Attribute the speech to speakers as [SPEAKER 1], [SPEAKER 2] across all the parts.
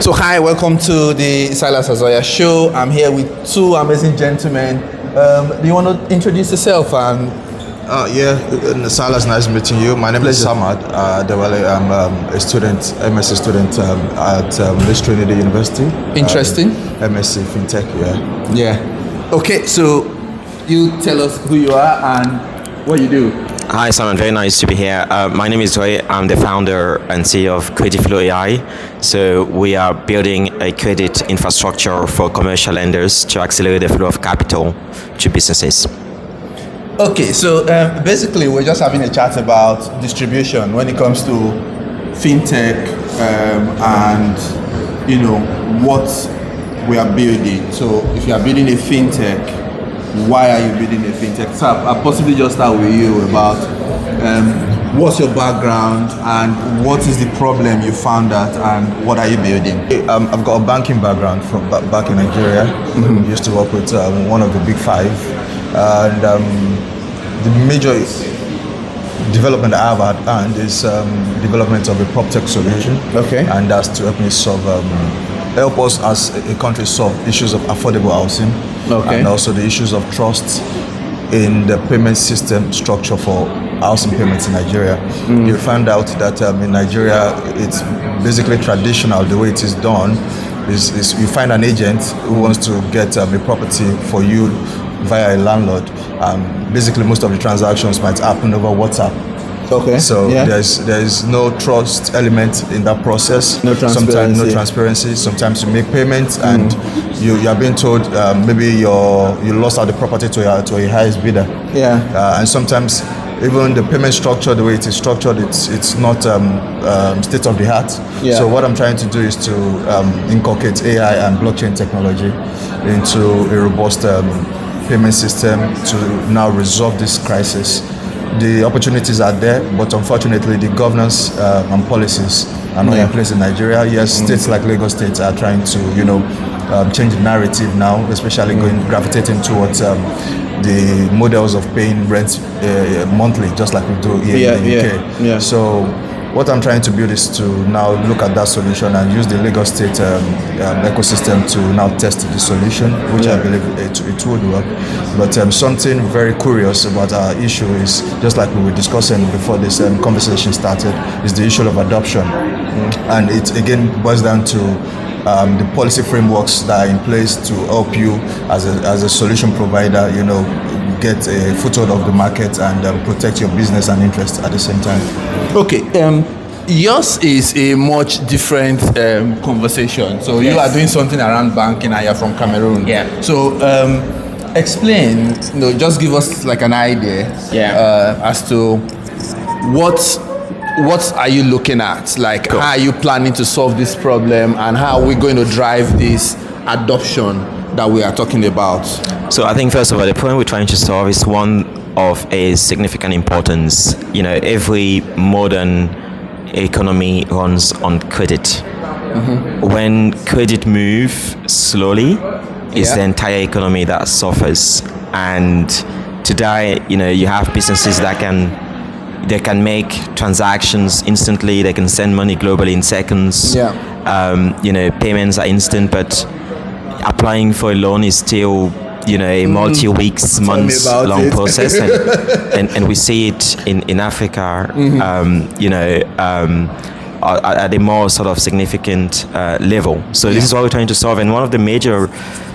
[SPEAKER 1] So hi, welcome to the Silas OZOYA show. I'm here with two amazing gentlemen. Do you want to introduce yourself? And
[SPEAKER 2] Silas, nice meeting you. My name is Samad Adewale. I'm a student, MSc student at Leeds Trinity University.
[SPEAKER 1] Interesting.
[SPEAKER 2] MSc FinTech,
[SPEAKER 1] Yeah. Okay, so you tell us who you are and what you do.
[SPEAKER 3] Hi, Simon. Very nice to be here. My name is Drey. I'm the founder and CEO of CreditFlow AI. So we are building a credit infrastructure for commercial lenders to accelerate the flow of capital to businesses.
[SPEAKER 1] Okay, so basically we're just having a chat about distribution when it comes to fintech and what we are building. So if you are building a fintech, why are you building a fintech? So I'll possibly just start with you about what's your background and what is the problem you found out and what are you building?
[SPEAKER 2] I've got a banking background from back in Nigeria. Mm-hmm. Used to work with one of the big five. And the major development I have at hand is development of a PropTech solution.
[SPEAKER 1] Okay.
[SPEAKER 2] And that's to help me help us as a country solve issues of affordable housing.
[SPEAKER 1] Okay.
[SPEAKER 2] And also the issues of trust in the payment system structure for housing payments in Nigeria. You find out that in Nigeria, it's basically traditional. The way it is done is you find an agent who wants to get a property for you via a landlord. Basically, most of the transactions might happen over WhatsApp.
[SPEAKER 1] Okay.
[SPEAKER 2] So there's no trust element in that process.
[SPEAKER 1] No transparency.
[SPEAKER 2] Sometimes no transparency. Sometimes you make payments and you are being told maybe you lost out the property to a highest bidder.
[SPEAKER 1] Yeah.
[SPEAKER 2] And sometimes even the payment structure, the way it is structured, it's not state of the art.
[SPEAKER 1] Yeah.
[SPEAKER 2] So what I'm trying to do is to inculcate AI and blockchain technology into a robust payment system to now resolve this crisis. The opportunities are there, but unfortunately the governance and policies are not in place in Nigeria. Yes, states like Lagos State are trying to, change the narrative now, especially gravitating towards the models of paying rent monthly, just like we do here in the UK.
[SPEAKER 1] Yeah.
[SPEAKER 2] So what I'm trying to build is to now look at that solution and use the Lagos State ecosystem to now test the solution, which I believe it would work. But something very curious about our issue is, just like we were discussing before this conversation started, is the issue of adoption. And it again boils down to the policy frameworks that are in place to help you as a solution provider, get a foothold of the market and protect your business and interests at the same time.
[SPEAKER 1] Okay. Yours is a much different conversation. So you are doing something around banking and you're from Cameroon.
[SPEAKER 3] Yeah.
[SPEAKER 1] So explain, just give us like an idea as to what are you looking at? Like, how are you planning to solve this problem and how are we going to drive this adoption that we are talking about?
[SPEAKER 3] So I think first of all, the problem we're trying to solve is one of a significant importance. Every modern economy runs on credit. Mm-hmm. When credit moves slowly, it's the entire economy that suffers. And today, you have businesses that can make transactions instantly. They can send money globally in seconds.
[SPEAKER 1] Yeah.
[SPEAKER 3] Payments are instant, but applying for a loan is still a multi-weeks, months long process, and we see it in Africa, at a more sort of significant level. So this is what we're trying to solve, and one of the major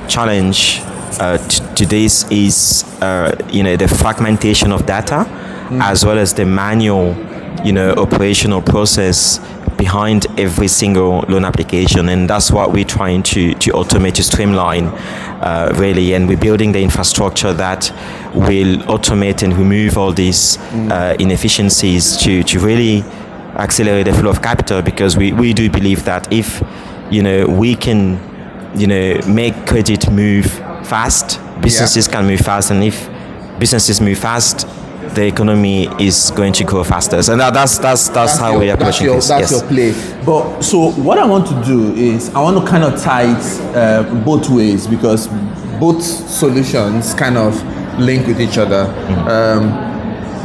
[SPEAKER 3] challenge to this is the fragmentation of data, as well as the manual operational process behind every single loan application, and that's what we're trying to automate, to streamline really, and we're building the infrastructure that will automate and remove all these inefficiencies to really accelerate the flow of capital, because we do believe that if we can make credit move fast, businesses can move fast, and if businesses move fast, the economy is going to grow faster. So that's how we're approaching this.
[SPEAKER 1] That's your play. But so what I want to do is I want to kind of tie it both ways, because both solutions kind of link with each other.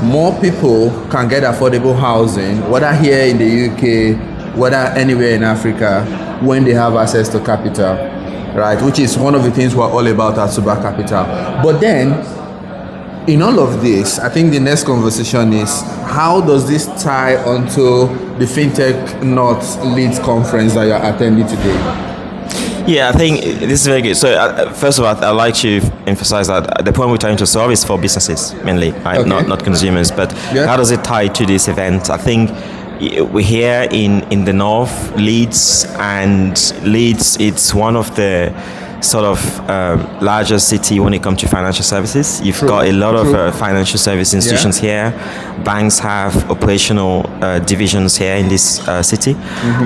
[SPEAKER 1] More people can get affordable housing, whether here in the UK whether anywhere in Africa, when they have access to capital, right? Which is one of the things we're all about at Super Capital. But then, in all of this, I think the next conversation is how does this tie onto the FinTech North Leeds conference that you're attending today?
[SPEAKER 3] Yeah, I think this is very good. So, first of all, I'd like to emphasize that the problem we're trying to solve is for businesses mainly, right?
[SPEAKER 1] Okay.
[SPEAKER 3] Not consumers. But how does it tie to this event? I think we're here in the north, Leeds, and Leeds, it's one of the sort of largest city when it comes to financial services. You've got a lot of financial service institutions here. Banks have operational divisions here in this city,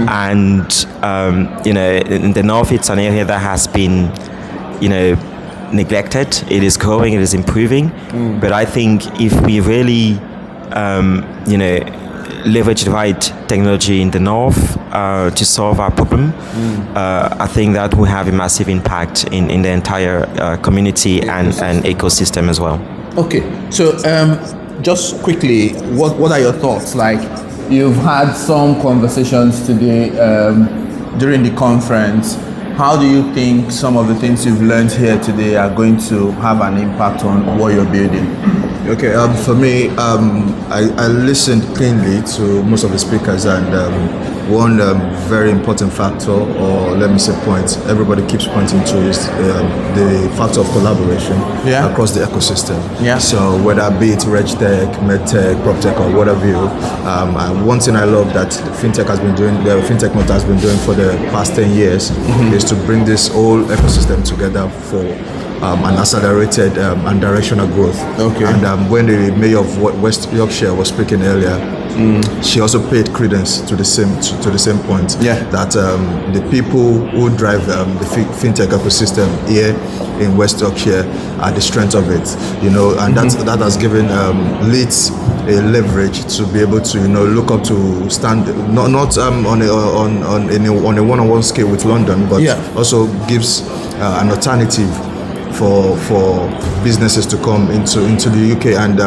[SPEAKER 3] and in the north, it's an area that has been, neglected. It is growing. It is improving. But I think if we really, leverage the right technology in the north to solve our problem, I think that will have a massive impact in the entire community and ecosystem as well.
[SPEAKER 1] Okay, so just quickly, what are your thoughts? Like, you've had some conversations today during the conference. How do you think some of the things you've learned here today are going to have an impact on what you're building?
[SPEAKER 2] Okay, for me, I listened keenly to most of the speakers, and one very important factor, or let me say point, everybody keeps pointing to is the factor of collaboration across the ecosystem. So whether be it RegTech, MedTech, PropTech, or whatever one thing I love that FinTech has been doing, the FinTech North has been doing for the past 10 years is to bring this whole ecosystem together for an accelerated and directional growth. Okay. And when the mayor of West Yorkshire was speaking earlier, she also paid credence to the same point. That the people who drive the fintech ecosystem here in West Yorkshire are the strength of it. And that has given Leeds a leverage to be able to look up to stand not on a one-on-one scale with London, but also gives an alternative for businesses to come into the UK, and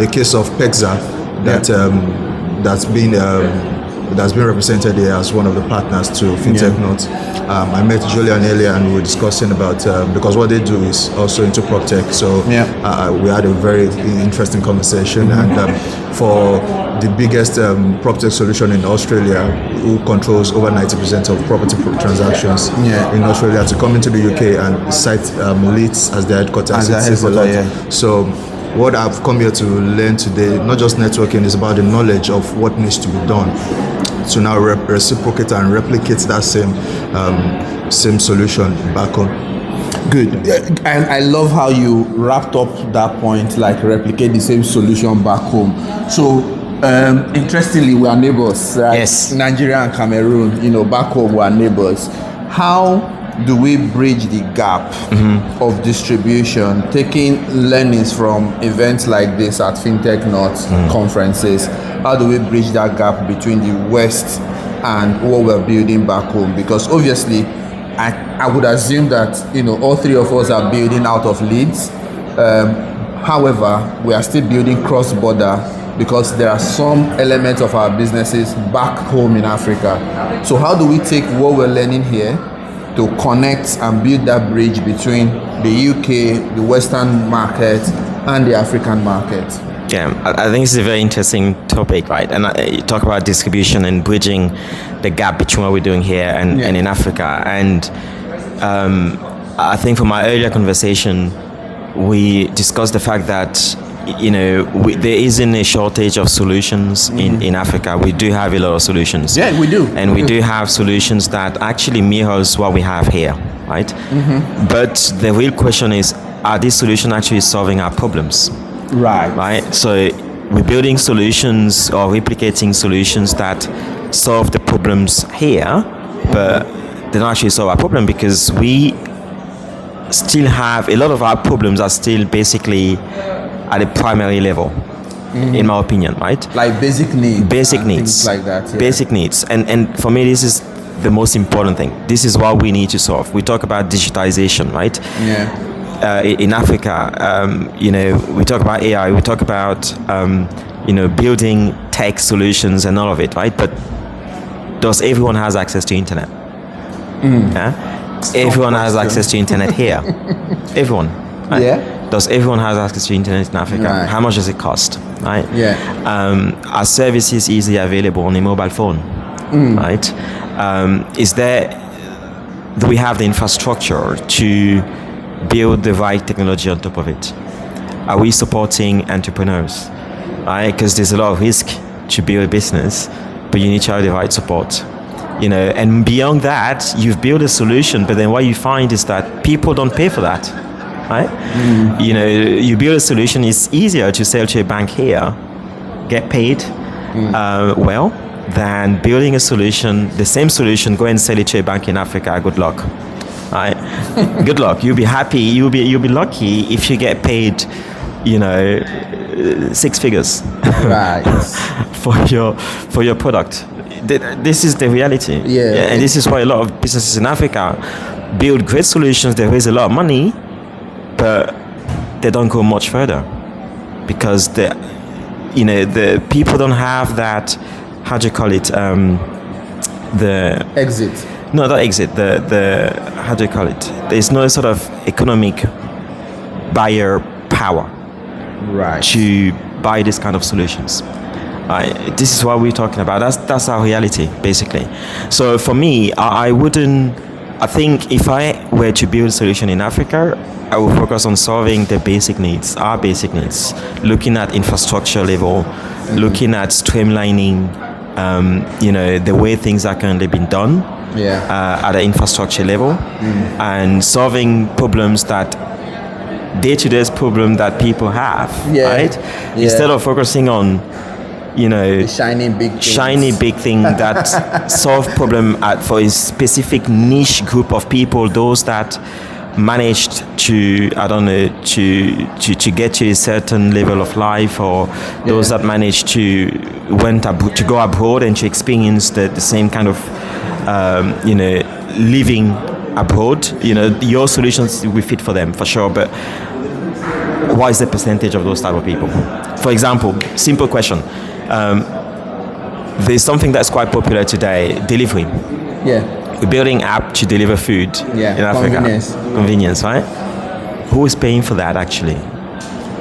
[SPEAKER 2] a case of Pexa that's been represented here as one of the partners to FinTech North. I met Julian earlier and we were discussing about because what they do is also into PropTech, so we had a very interesting conversation. And for the biggest PropTech solution in Australia, who controls over 90% of property transactions in Australia, to come into the UK and cite Leeds as their headquarters, it's a lot. So what I've come here to learn today, not just networking, is about the knowledge of what needs to be done to now reciprocate and replicate that same solution back home.
[SPEAKER 1] Good. And I love how you wrapped up that point, like replicate the same solution back home. So interestingly, we are neighbors, right?
[SPEAKER 3] Yes.
[SPEAKER 1] Nigeria and Cameroon, back home we are neighbors. How do we bridge the gap of distribution, taking learnings from events like this at FinTech North conferences? How do we bridge that gap between the West and what we're building back home? Because obviously, I would assume that all three of us are building out of Leeds. However, we are still building cross-border because there are some elements of our businesses back home in Africa. So how do we take what we're learning here to connect and build that bridge between the UK, the Western market, and the African market?
[SPEAKER 3] Yeah, I think it's a very interesting topic, right? And you talk about distribution and bridging the gap between what we're doing here and in Africa. And I think from our earlier conversation, we discussed the fact that there isn't a shortage of solutions in Africa. We do have a lot of solutions.
[SPEAKER 1] Yeah, we do.
[SPEAKER 3] And we do have solutions that actually mirrors what we have here, right? But the real question is, are these solutions actually solving our problems? Right. So we're building solutions or replicating solutions that solve the problems here, but they don't actually solve our problem because we still have a lot of our problems are still basically at a primary level, in my opinion, right?
[SPEAKER 1] Like basic needs.
[SPEAKER 3] Basic needs.
[SPEAKER 1] Things like that. Yeah.
[SPEAKER 3] Basic needs. And for me, this is the most important thing. This is what we need to solve. We talk about digitization, right?
[SPEAKER 1] Yeah.
[SPEAKER 3] In Africa, we talk about AI, we talk about, building tech solutions and all of it, right? But does everyone has access to internet? Yeah? Everyone has access to internet here. Everyone. Right?
[SPEAKER 1] Yeah.
[SPEAKER 3] Does everyone has access to internet in Africa?
[SPEAKER 1] Right.
[SPEAKER 3] How much does it cost? Right?
[SPEAKER 1] Yeah.
[SPEAKER 3] Are services easily available on a mobile phone? Right? Do we have the infrastructure to build the right technology on top of it? Are we supporting entrepreneurs? Right? Because there's a lot of risk to build a business, but you need to have the right support. And beyond that, you've built a solution, but then what you find is that people don't pay for that, right? You build a solution, it's easier to sell to a bank here, get paid well, than building a solution, the same solution, go and sell it to a bank in Africa. Good luck, right? Good luck. You'll be happy. You'll be lucky if you get paid, 6 figures,
[SPEAKER 1] Right.
[SPEAKER 3] for your product. This is the reality.
[SPEAKER 1] Yeah.
[SPEAKER 3] And this is why a lot of businesses in Africa build great solutions. They raise a lot of money, but they don't go much further because the people don't have that. How do you call it? The
[SPEAKER 1] Exit.
[SPEAKER 3] No, not exit. The how do you call it? There's no sort of economic buyer power
[SPEAKER 1] Right.
[SPEAKER 3] to buy this kind of solutions. This is what we're talking about. That's our reality, basically. So for me, I think if I were to build a solution in Africa, I would focus on solving the basic needs, our basic needs, looking at infrastructure level, looking at streamlining, the way things are currently being done at the infrastructure level, and solving problems that day-to-day problem that people have, right?
[SPEAKER 1] Yeah.
[SPEAKER 3] Instead of focusing on
[SPEAKER 1] The shiny big
[SPEAKER 3] thing that solve problem for a specific niche group of people, those that managed to get to a certain level of life, or those that managed to go abroad and to experience the same kind of living abroad. Your solutions will fit for them for sure, but what is the percentage of those type of people? For example, simple question. There's something that's quite popular today, delivery.
[SPEAKER 1] Yeah.
[SPEAKER 3] We're building app to deliver food in Africa. Convenience, right? Who is paying for that actually?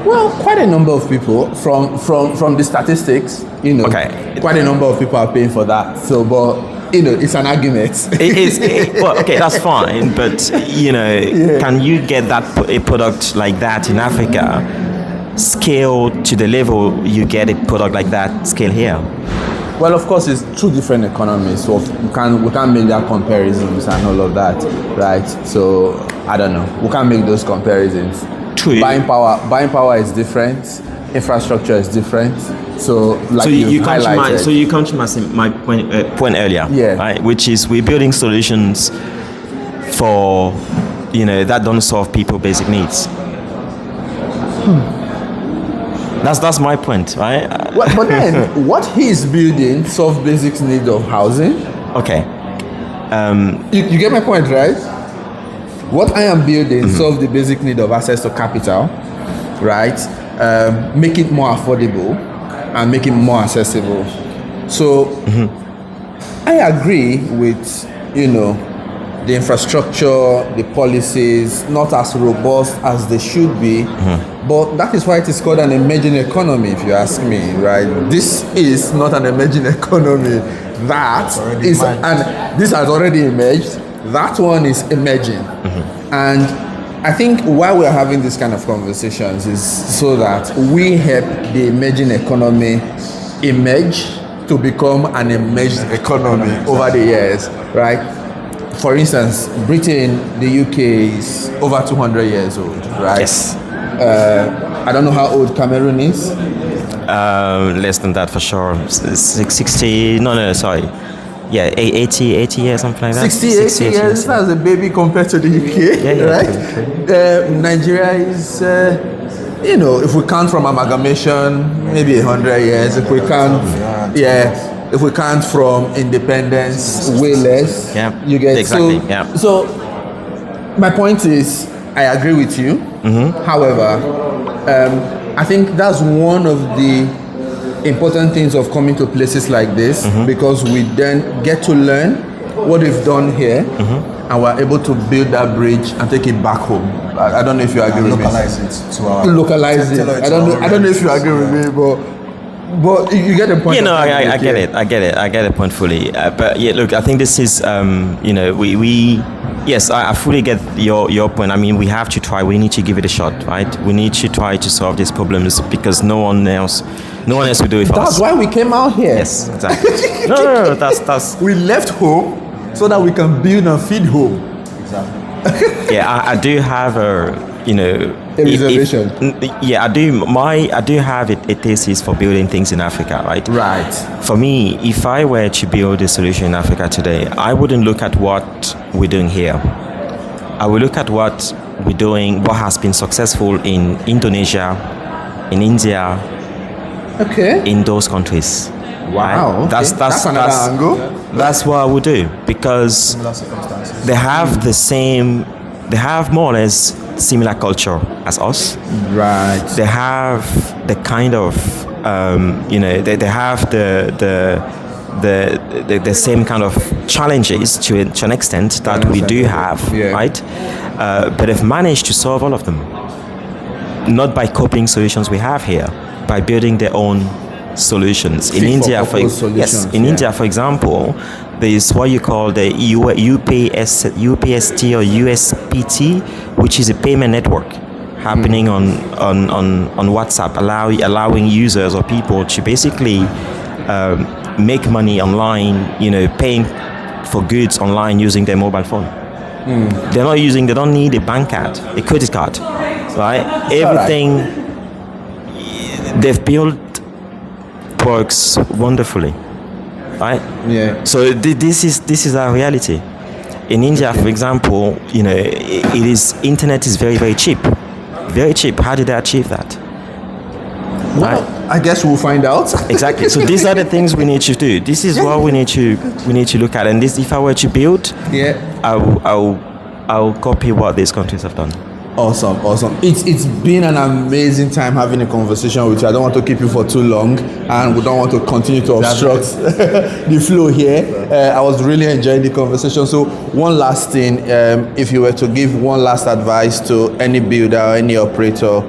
[SPEAKER 1] Well, quite a number of people from the statistics,
[SPEAKER 3] Okay.
[SPEAKER 1] quite a number of people are paying for that. So, but it's an argument.
[SPEAKER 3] Well, okay, that's fine, but can you get a product like that in Africa, scale to the level you get a product like that scale here?
[SPEAKER 1] Well, of course, it's two different economies, so we can't make that comparisons and all of that, right? So I don't know. We can't make those comparisons.
[SPEAKER 3] True.
[SPEAKER 1] Buying power is different. Infrastructure is different. So you
[SPEAKER 3] come to my point earlier, right? Which is we're building solutions for that don't solve people's basic needs. That's my point, right?
[SPEAKER 1] But then, what he's building solve basic needs of housing.
[SPEAKER 3] Okay.
[SPEAKER 1] You get my point, right? What I am building solve the basic need of access to capital, right? Make it more affordable and make it more accessible. So I agree with the infrastructure, the policies, not as robust as they should be. But that is why it is called an emerging economy, if you ask me, right? This is not an emerging economy. That is, and this has already emerged. That one is emerging. And I think why we're having this kind of conversations is so that we help the emerging economy emerge to become an emerged economy over the years, right? For instance, Britain, the UK is over 200 years old, right?
[SPEAKER 3] Yes.
[SPEAKER 1] I don't know how old Cameroon is.
[SPEAKER 3] Less than that for sure. 60, sorry. Yeah, 80 years, something like that.
[SPEAKER 1] 60, 80 years, that's a baby compared to the UK, right? Nigeria is, if we count from amalgamation, maybe 100 years. If we count, if we count from independence, way less.
[SPEAKER 3] Yeah,
[SPEAKER 1] you get
[SPEAKER 3] exactly.
[SPEAKER 1] So my point is, I agree with you. However, I think that's one of the important things of coming to places like this, because we then get to learn what we've done here, and we're able to build that bridge and take it back home. I don't know if you agree with me.
[SPEAKER 2] Localize it to our
[SPEAKER 1] Localize it. I don't know if you agree with me, but you get the point.
[SPEAKER 3] Yeah, no, I get it. I get the point fully. But yeah, look, I think this is, we yes, I fully get your point. I mean, we have to try. We need to give it a shot, right? We need to try to solve these problems because no one else will do it for us.
[SPEAKER 1] That's why we came out here.
[SPEAKER 3] Yes, exactly. No, that's.
[SPEAKER 1] We left home so that we can build and feed home.
[SPEAKER 2] Exactly.
[SPEAKER 3] Yeah, I do have a
[SPEAKER 1] reservation.
[SPEAKER 3] I do have a thesis for building things in Africa, right?
[SPEAKER 1] Right.
[SPEAKER 3] For me, if I were to build a solution in Africa today, I wouldn't look at what we're doing here. I will look at what we're doing, what has been successful in Indonesia, in India, in those countries.
[SPEAKER 1] Wow.
[SPEAKER 3] Right?
[SPEAKER 1] Okay. That's another angle.
[SPEAKER 3] That's what I would do because they have more or less similar culture as us.
[SPEAKER 1] Right.
[SPEAKER 3] They have the kind of they have the same kind of challenges to an extent that we do have, right? But they've managed to solve all of them, not by copying solutions we have here, by building their own solutions. In India, India, for example, there is what you call the UPST or USPT, which is a payment network happening on WhatsApp, allowing users or people to basically make money online, paying for goods online using their mobile phone. They don't need a bank card, a credit card, right? Everything they've built works wonderfully, right?
[SPEAKER 1] Yeah.
[SPEAKER 3] So this is our reality. In India, for example, internet is very, very cheap. Very cheap. How did they achieve that?
[SPEAKER 1] Well, I guess we'll find out.
[SPEAKER 3] Exactly. So these are the things we need to do. This is what we need to look at. And this, if I were to build, I'll copy what these countries have done.
[SPEAKER 1] Awesome. It's been an amazing time having a conversation with you. I don't want to keep you for too long, and we don't want to continue to obstruct the flow here. I was really enjoying the conversation. So one last thing, if you were to give one last advice to any builder or any operator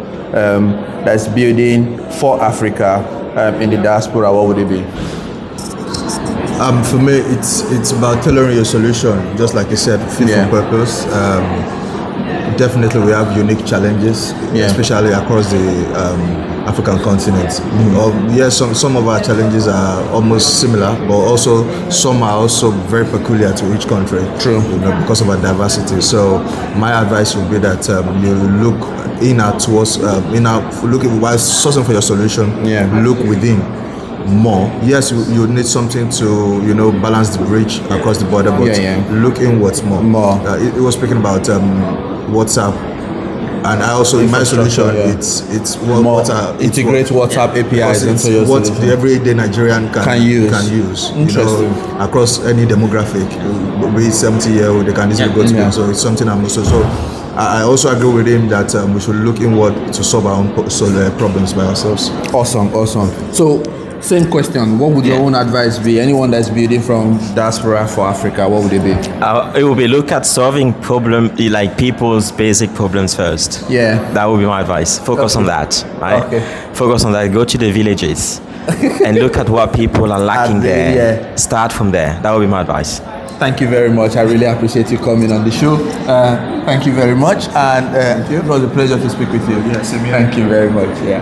[SPEAKER 1] that's building for Africa in the diaspora, what would it be?
[SPEAKER 2] For me, it's about tailoring your solution, just like you said, fit for purpose. Definitely, we have unique challenges, especially across the African continent. Some of our challenges are almost similar, but also some are also very peculiar to each country.
[SPEAKER 1] True.
[SPEAKER 2] Because of our diversity. So my advice would be that you look while sourcing for your solution. Look within more. Yes, you need something to balance the bridge across the border, but look inwards more. It was speaking about WhatsApp, and I also in my solution it's
[SPEAKER 1] integrate WhatsApp APIs into your
[SPEAKER 2] what
[SPEAKER 1] solution.
[SPEAKER 2] the everyday Nigerian can use. Across any demographic, be it 70-year-old, they can easily go to. So it's something I'm also. So I also agree with him that we should look inward to solve our own problems by ourselves.
[SPEAKER 1] Awesome. So. Same question. What would your own advice be? Anyone that's building from diaspora for Africa, what would it be?
[SPEAKER 3] It would be look at solving people's basic problems first.
[SPEAKER 1] Yeah.
[SPEAKER 3] That would be my advice. Focus on that, right?
[SPEAKER 1] Okay.
[SPEAKER 3] Focus on that. Go to the villages and look at what people are lacking there. Start from there. That would be my advice.
[SPEAKER 1] Thank you very much. I really appreciate you coming on the show. Thank you very much. And it was a pleasure to speak with you.
[SPEAKER 2] Yeah, same here.
[SPEAKER 1] Thank you very much. Yeah.